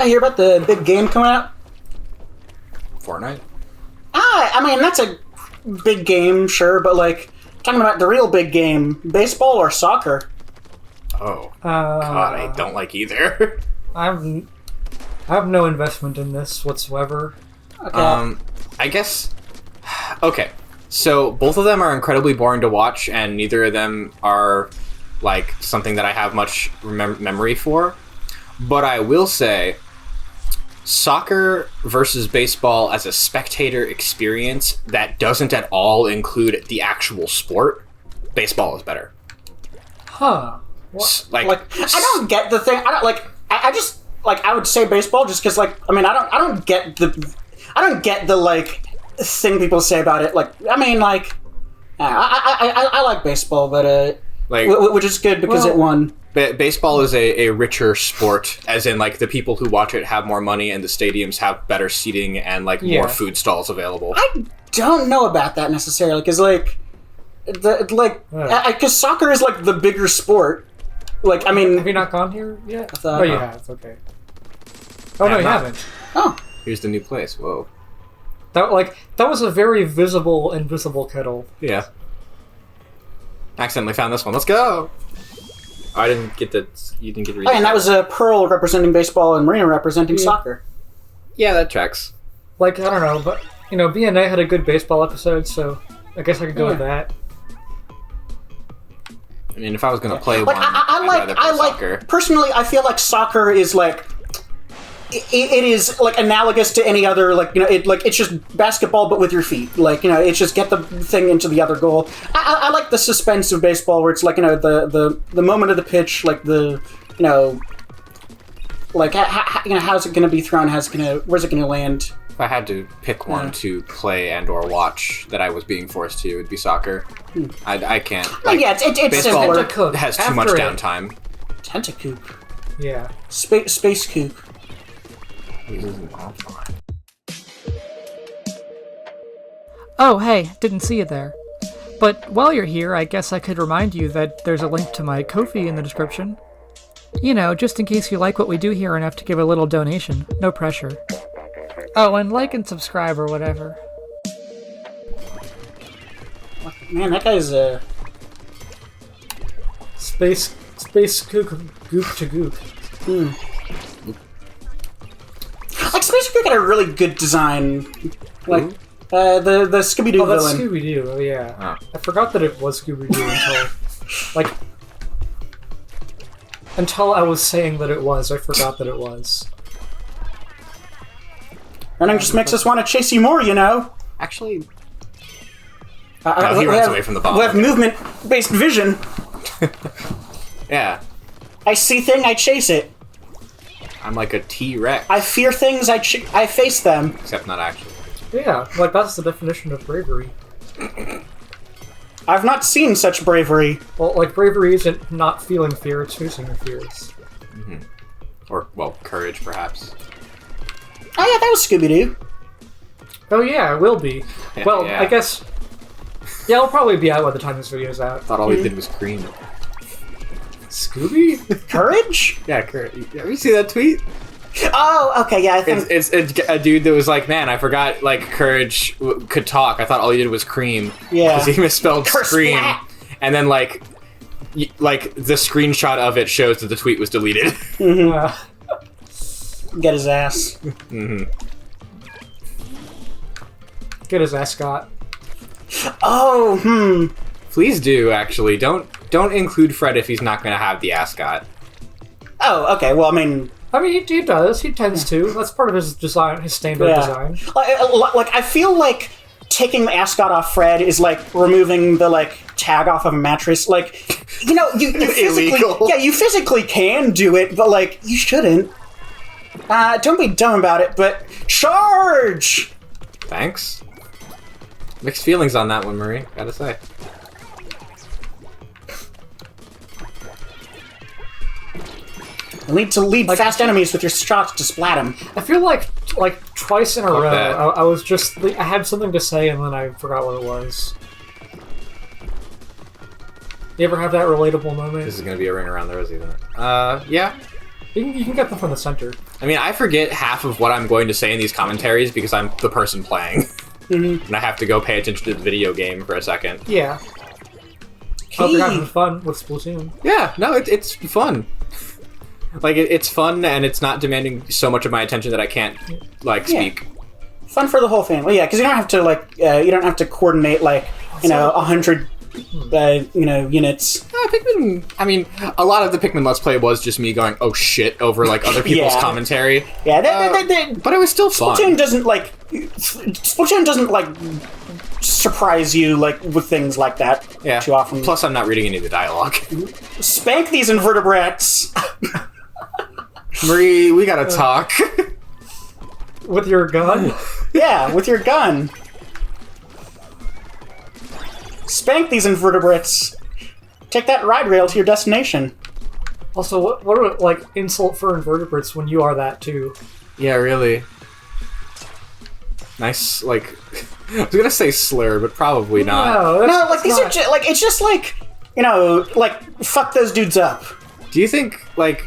I hear about the big game coming out? Fortnite? I mean, that's a big game, sure, but, like, talking about the real big game, baseball or soccer? Oh. God, I don't like either. I have no investment in this whatsoever. Okay. I guess... Okay, so both of them are incredibly boring to watch, and neither of them are, like, something that I have much memory for. But I will say, soccer versus baseball as a spectator experience that doesn't at all include the actual sport, baseball is better. Huh. Like, I don't get the thing. I don't, like, I just, like, I would say baseball just because, like, I mean, I don't get the, like, thing people say about it. Like, I mean, like, I like baseball, but, like, which is good because it won. Baseball is a richer sport, as in, like, the people who watch it have more money and the stadiums have better seating and, like, more food stalls available. I don't know about that necessarily, because, like, because soccer is, like, the bigger sport. Like, I mean... Have you not gone here yet? I thought, oh, you have. Okay. Oh, no, you haven't. Oh. Here's the new place. Whoa. That was a very visible, invisible kettle. Yeah. Accidentally found this one. Let's go! Oh, I didn't get the... You didn't get to read and that was a Pearl representing baseball and Marina representing soccer. Yeah, that tracks. Like, I don't know, but, you know, BNA had a good baseball episode, so I guess I could go with that. I mean, if I was going to play one, I I'd rather play soccer. Personally, I feel like soccer is, like... It is, like, analogous to any other, like, you know, it's just basketball, but with your feet. Like, you know, it's just get the thing into the other goal. I like the suspense of baseball, where it's, like, you know, the moment of the pitch, like, the, you know, like, you know, how's it going to be thrown, where's it going to land? If I had to pick one to play and or watch that I was being forced to, it would be soccer. I can't. Like, yeah, it's baseball simpler. Has too much downtime. Tentacoop. Yeah. Space coop. Oh, hey, didn't see you there. But while you're here, I guess I could remind you that there's a link to my Ko-fi in the description. You know, just in case you like what we do here enough to give a little donation. No pressure. Oh, and like and subscribe or whatever. Man, that guy's Space goop to goop. Like, Space Coop had a really good design. Like, the Scooby-Doo villain. Oh, that's Scooby-Doo, oh yeah. Oh. I forgot that it was Scooby-Doo until I was saying that it was. I forgot that it was. Running just makes us want to chase you more, you know? Actually... no, he runs away from the ball. We have movement-based vision. Yeah. I see thing, I chase it. I'm like a T-Rex. I fear things, I face them. Except not actually. Yeah, like that's the definition of bravery. I've not seen such bravery. Well, like, bravery isn't not feeling fear, it's facing your fears. Mm-hmm. Or, well, courage, perhaps. Oh yeah, that was Scooby-Doo. Oh yeah, it will be. Yeah, well, yeah. I guess... Yeah, it'll probably be out by the time this video's out. I thought all he did was cream. Scooby? Courage? Yeah, courage. Have you seen that tweet? Oh, okay, yeah, I think... It's a dude that was like, man, I forgot, like, Courage could talk. I thought all he did was cream. Yeah. Because he misspelled Curse scream. that. And then, like, the screenshot of it shows that the tweet was deleted. Mm-hmm. Get his ass. Mm-hmm. Get his ascot. Oh, Please do, actually. Don't include Fred if he's not going to have the ascot. Oh, okay, well, I mean, he does. He tends to. That's part of his design, his standard design. Like, I feel like taking the ascot off Fred is like removing the, like, tag off of a mattress. Like, you know, you physically... Illegal. Yeah, you physically can do it, but, like, you shouldn't. Don't be dumb about it, but charge! Thanks. Mixed feelings on that one, Marie, gotta say. You need to lead fast enemies with your shots to splat them. I feel like twice in a row, I was just... I had something to say and then I forgot what it was. You ever have that relatable moment? This is gonna be a ring around the rosy, isn't it? Yeah. You can get them from the center. I mean, I forget half of what I'm going to say in these commentaries because I'm the person playing. And I have to go pay attention to the video game for a second. Yeah. Hope you're having fun with Splatoon. Yeah, no, it's fun. Like, it's fun, and it's not demanding so much of my attention that I can't, like, speak. Fun for the whole family, yeah, because you don't have to, like, you don't have to coordinate, like, 100, units. Pikmin, I mean, a lot of the Pikmin Let's Play was just me going, oh shit, over, like, other people's commentary. Yeah, but it was still fun. Splatoon doesn't, like, surprise you, like, with things like that too often. Plus, I'm not reading any of the dialogue. Spank these invertebrates! Marie, we gotta talk. With your gun? Yeah, with your gun. Spank these invertebrates. Take that ride rail to your destination. Also, what are, like, insult for invertebrates when you are that, too? Yeah, really. Nice, like... I was gonna say slur, but probably not. No, like, these are just, like, it's just like, like, fuck those dudes up. Do you think, like...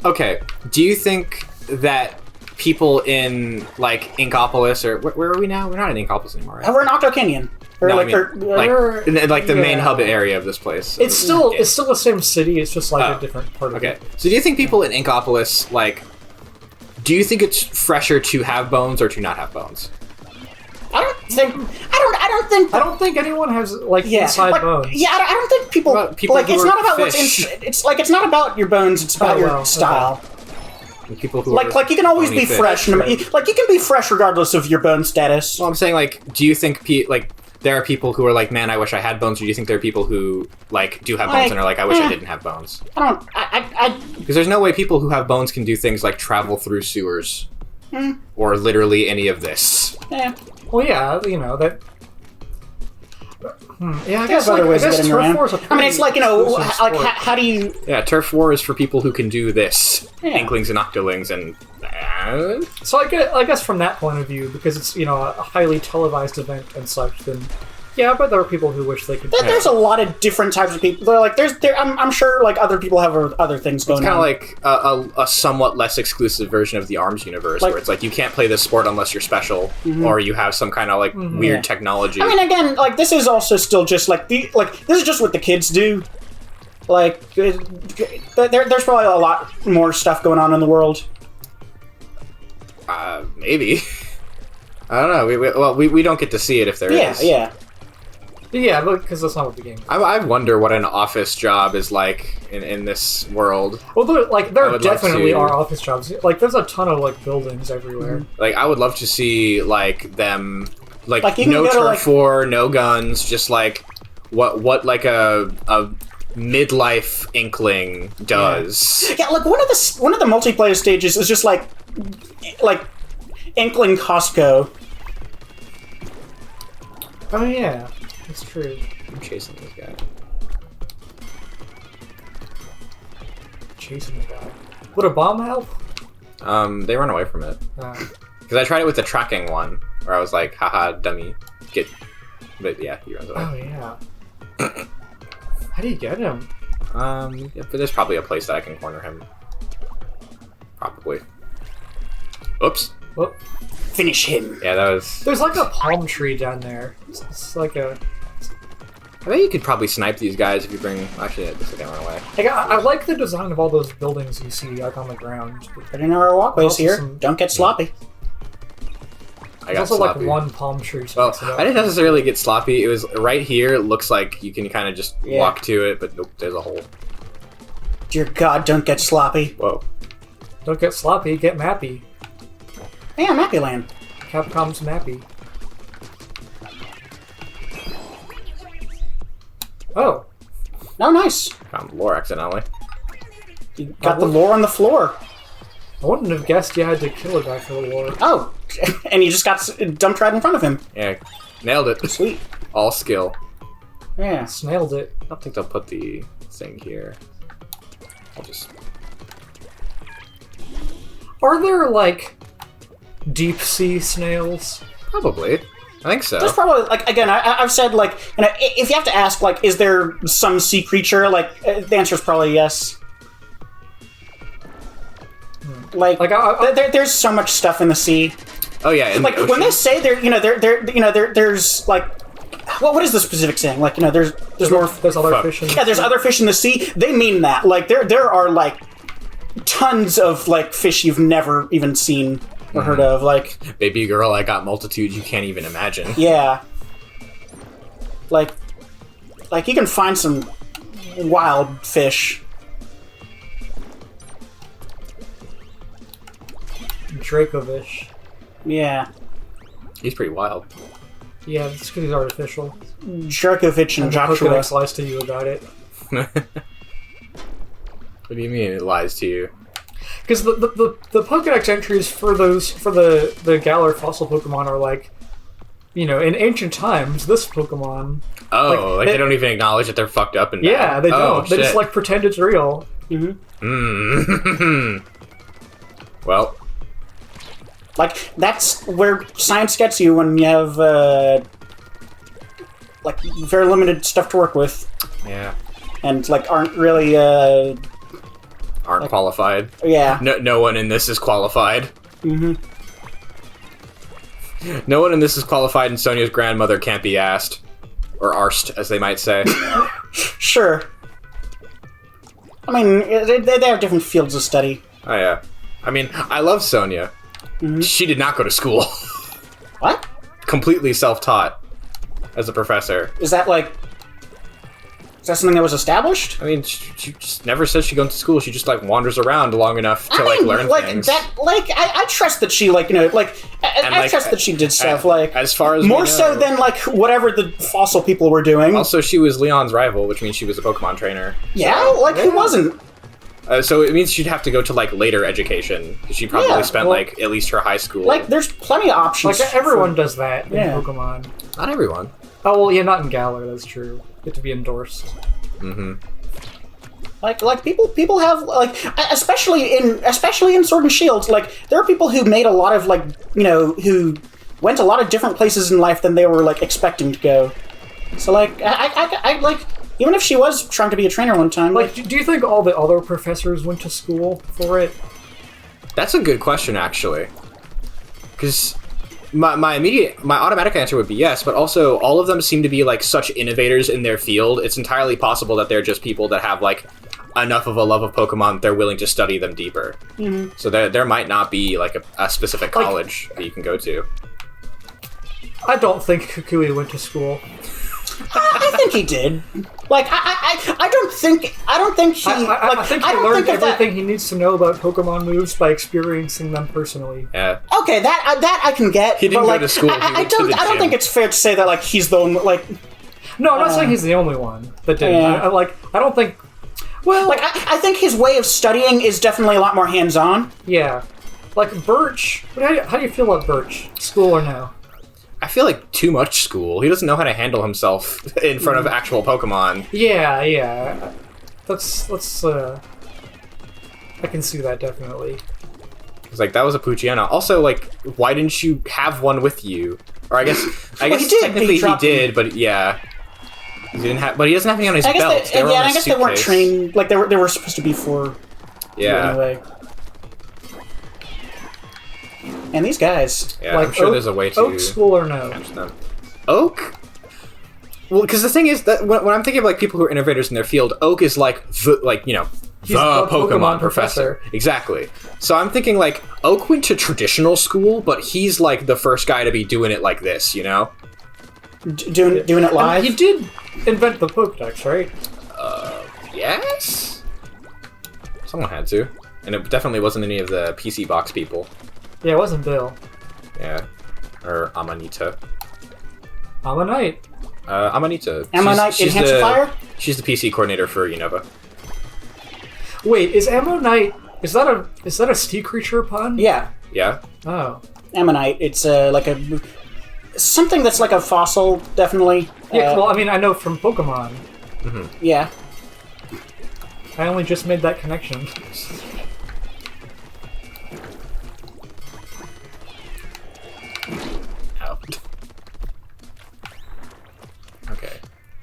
Okay, do you think that people in, like, Inkopolis, or... Where are we now? We're not in Inkopolis anymore, right? We're in Octo Canyon. Or, No, like, like the main hub area of this place. It's still the same city, it's just, like, a different part of it. Okay, so do you think people in Inkopolis, like... Do you think it's fresher to have bones or to not have bones? I don't think anyone has, like, inside bones. Yeah, I don't think people like, it's not about fish. it's not about your bones, it's about your style. Okay. People who like you can always be fish, fresh, like you can be fresh regardless of your bone status. Well, I'm saying, like, do you think there are people who are like, man, I wish I had bones, or do you think there are people who, like, do have bones and are like, I wish I didn't have bones? Because there's no way people who have bones can do things like travel through sewers. Or literally any of this. Yeah. Well, yeah, that... Yeah, I guess, other ways of getting around. I mean, it's like, like, how do you... Yeah, Turf War is for people who can do this. Yeah. Inklings and Octolings and... So I guess from that point of view, because it's, a highly televised event and such, then... Yeah, but there are people who wish they could... There's a lot of different types of people. They're like, I'm sure, like, other people have other things going on. It's kind of like a somewhat less exclusive version of the ARMS universe, where it's like, you can't play this sport unless you're special, or you have some kind of, like, weird technology. I mean, again, like, this is also still just, like, this is just what the kids do. Like, there's probably a lot more stuff going on in the world. Maybe. I don't know. We don't get to see it if there is. Yeah. Yeah, because that's not what the game is. I wonder what an office job is like in this world. Well, there definitely are office jobs. Like, there's a ton of, like, buildings everywhere. Like, I would love to see, like, them... Like you no can go turf war, no guns, just, like, what like, a midlife Inkling does. Yeah, like, one of the multiplayer stages is just, like Inkling Costco. Oh, yeah. That's true. I'm chasing this guy. Chasing the guy. Would a bomb help? They run away from it. Because I tried it with the tracking one, where I was like, haha, dummy. But yeah, he runs away. Oh, yeah. How do you get him? Yeah, but there's probably a place that I can corner him. Probably. Oops. Whoop. Finish him. Yeah, that was... There's like a palm tree down there. It's like a... I bet you could probably snipe these guys if you bring... Actually, this is gonna run away. Like, I like the design of all those buildings you see, like, on the ground. But in our walkways here, don't get sloppy. I got There's also sloppy. like one palm tree. Well, I didn't necessarily get sloppy. It was right here. It looks like you can kind of just walk to it, but nope, there's a hole. Dear God, don't get sloppy. Whoa. Don't get sloppy, get mappy. Yeah, Mappy Land. Capcom's mappy. Oh. Oh, nice. Found the lore accidentally. You got the lore on the floor. I wouldn't have guessed you had to kill a guy for the lore. Oh, and you just got dumped right in front of him. Yeah, nailed it. Sweet. All skill. Yeah. Snailed it. I don't think they'll put the thing here. I'll just... Are there, like, deep sea snails? Probably. I think so. There's probably, like, again, I've said, like, if you have to ask, like, is there some sea creature, like, the answer is probably yes. Like there's so much stuff in the sea. Oh yeah, in like the when ocean. they say there's like what is the specific saying? Like there's more. There's other fish in the Yeah, there's other fish in the sea. They mean that. Like there are like tons of like fish you've never even seen or heard of. Like baby girl, I got multitudes you can't even imagine. Yeah. Like you can find some wild fish. Dracovish. Yeah. He's pretty wild. Yeah, it's because he's artificial. Dracovic and The Joshua. Pokedex lies to you about it. What do you mean it lies to you? Because the Pokedex entries for the Galar fossil Pokemon are like, in ancient times, this Pokemon. Oh, like they don't even acknowledge that they're fucked up and bad. Yeah, they Oh, don't. They just like pretend it's real. Well, Like that's where science gets you when you have like very limited stuff to work with, yeah, and like aren't really aren't qualified. yeah. No one in this is qualified. Mm-hmm. No one in this is qualified, and Sonia's grandmother can't be asked. Or arsed, as they might say. Sure. I mean, they have different fields of study. Oh, yeah. I mean, I love Sonia. Mm-hmm. She did not go to school. What? Completely self-taught as a professor. Is that something that was established? I mean, she just never says she goes to school. She just, like, wanders around long enough to, learn things. I trust that she, I trust that she did stuff, as far as more we know. so than, whatever the fossil people were doing. Also, she was Leon's rival, which means she was a Pokemon trainer. Yeah, who wasn't? So it means she'd have to go to, later education. She probably spent, at least her high school. There's plenty of options. Everyone does that in Yeah. Pokemon. Not everyone. Oh, well, yeah, not in Galar, that's true. You have to be endorsed. Mm-hmm. People have especially in Sword and Shield, there are people who made a lot of who went a lot of different places in life than they were expecting to go. So I even if she was trying to be a trainer one time, do you think all the other professors went to school for it? That's a good question, actually. Because my automatic answer would be yes, but also all of them seem to be such innovators in their field. It's entirely possible that they're just people that have enough of a love of Pokemon that they're willing to study them deeper. Mm-hmm. So there might not be a specific college that you can go to. I don't think Kukui went to school. I think he did. I don't think he. I think he learned everything he needs to know about Pokemon moves by experiencing them personally. Yeah. Okay, that I can get. He didn't go to school. I don't think it's fair to say that he's the only No, I'm not saying he's the only one that didn't. Yeah. I don't think. Well, I think his way of studying is definitely a lot more hands-on. Yeah, Birch. How do you feel about Birch? School or no? I feel too much school. He doesn't know how to handle himself in front of actual Pokemon. Yeah. Let's. I can see that definitely. It's that was a Poochyena. Also, why didn't you have one with you? Or I guess he did. Technically he did, but yeah. He didn't have, but he doesn't have any on his belt. I guess they weren't trained. They were supposed to be for. Yeah. Anyway. And these guys. Yeah, I'm sure there's a way to Oak School or no? catch them. Oak? Well, because the thing is that when I'm thinking of people who are innovators in their field, Oak is the Pokemon professor. Exactly. So I'm thinking Oak went to traditional school, but he's the first guy to be doing it like this, Doing it live. He did invent the Pokedex, right? Yes? Someone had to. And it definitely wasn't any of the PC box people. Yeah, it wasn't Bill. Yeah. Or Amanita. Ammonite. Amanita. Ammonite Enhancer. She's the PC coordinator for Unova. Wait, is Ammonite... Is that a sea creature pun? Yeah. Yeah? Oh. Ammonite. It's something that's a fossil, definitely. Yeah, well, I mean, I know from Pokemon. Mm-hmm. Yeah. I only just made that connection. Ow. Okay.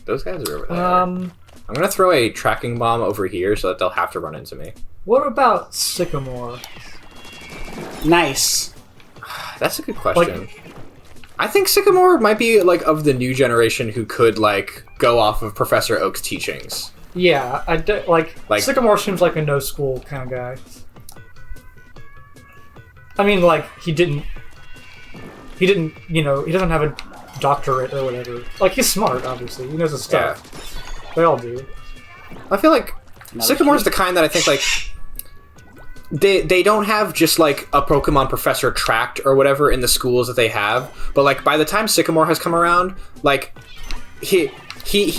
Those guys are over there. I'm gonna throw a tracking bomb over here so that they'll have to run into me. What about Sycamore? Nice. That's a good question. I think Sycamore might be, like, of the new generation who could, like, go off of Professor Oak's teachings. Yeah, like Sycamore seems like a no-school kind of guy. I mean, like, he didn't, you know, he doesn't have a doctorate or whatever. Like, he's smart, obviously. He knows his stuff. Yeah. They all do. I feel like Sycamore's the kind that I think, like, they don't have just, like, a Pokemon Professor tract or whatever in the schools that they have, but, like, by the time Sycamore has come around, like, he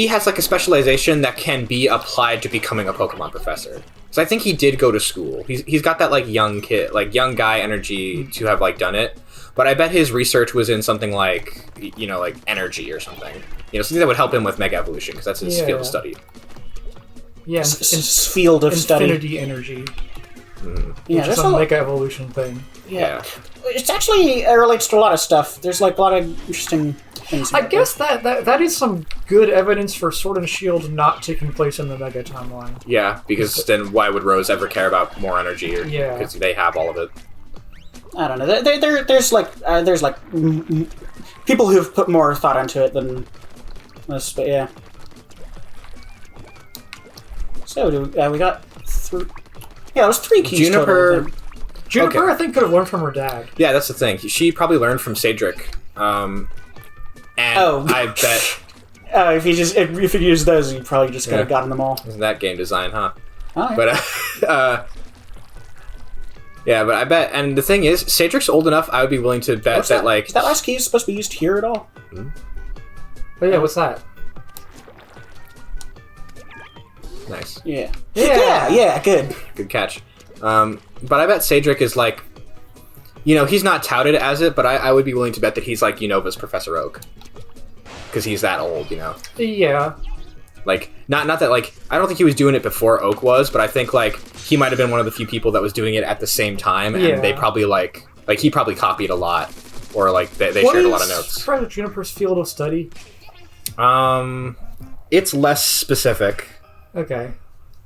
has, like, a specialization that can be applied to becoming a Pokemon Professor. So I think he did go to school. He's got that, like, young guy energy to have, like, done it. But I bet his research was in something like, you know, like, energy or something. You know, something that would help him with Mega Evolution, because that's his field of study. Yeah, field of study. Infinity energy. Yeah, that's a Mega Evolution thing. Yeah. It's actually, it relates to a lot of stuff. There's, like, a lot of interesting things. I guess that is some good evidence for Sword and Shield not taking place in the Mega timeline. Yeah, because then why would Rose ever care about more energy? Because they have all of it. I don't know. There's people who've put more thought into it than us, but yeah. So we got three. Yeah, it was 3 keys. Juniper, I think, could have learned from her dad. Yeah, that's the thing. She probably learned from Cedric. And I bet. If you used those, you probably just could have gotten them all. Isn't that game design, huh? Oh, yeah. But yeah, but I bet. And the thing is, Cedric's old enough. I would be willing to bet that like is that last key supposed to be used here at all? Oh yeah, what's that? Nice. Yeah. Good. Good catch. But I bet Cedric is like, you know, he's not touted as it, but I would be willing to bet that he's like Unova's Professor Oak. Because he's that old, you know? Yeah. Like, not that, like, I don't think he was doing it before Oak was, but I think, like, he might have been one of the few people that was doing it at the same time, and they probably, like, he probably copied a lot, or, like, they shared a lot of notes. What is Juniper's field of study? It's less specific. Okay.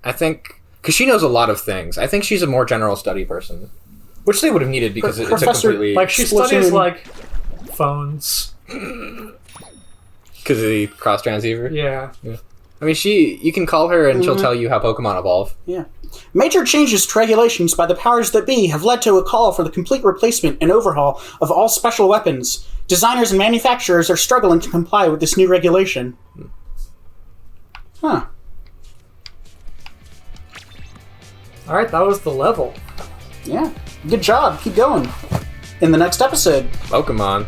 I think, because she knows a lot of things. I think she's a more general study person. Which they would have needed, because it's a completely... Like, she studies, like, phones. Because of the cross transceiver? Yeah. I mean, you can call her and she'll tell you how Pokemon evolve. Yeah. Major changes to regulations by the powers that be have led to a call for the complete replacement and overhaul of all special weapons. Designers and manufacturers are struggling to comply with this new regulation. Huh. Alright, that was the level. Yeah. Good job. Keep going. In the next episode. Pokemon.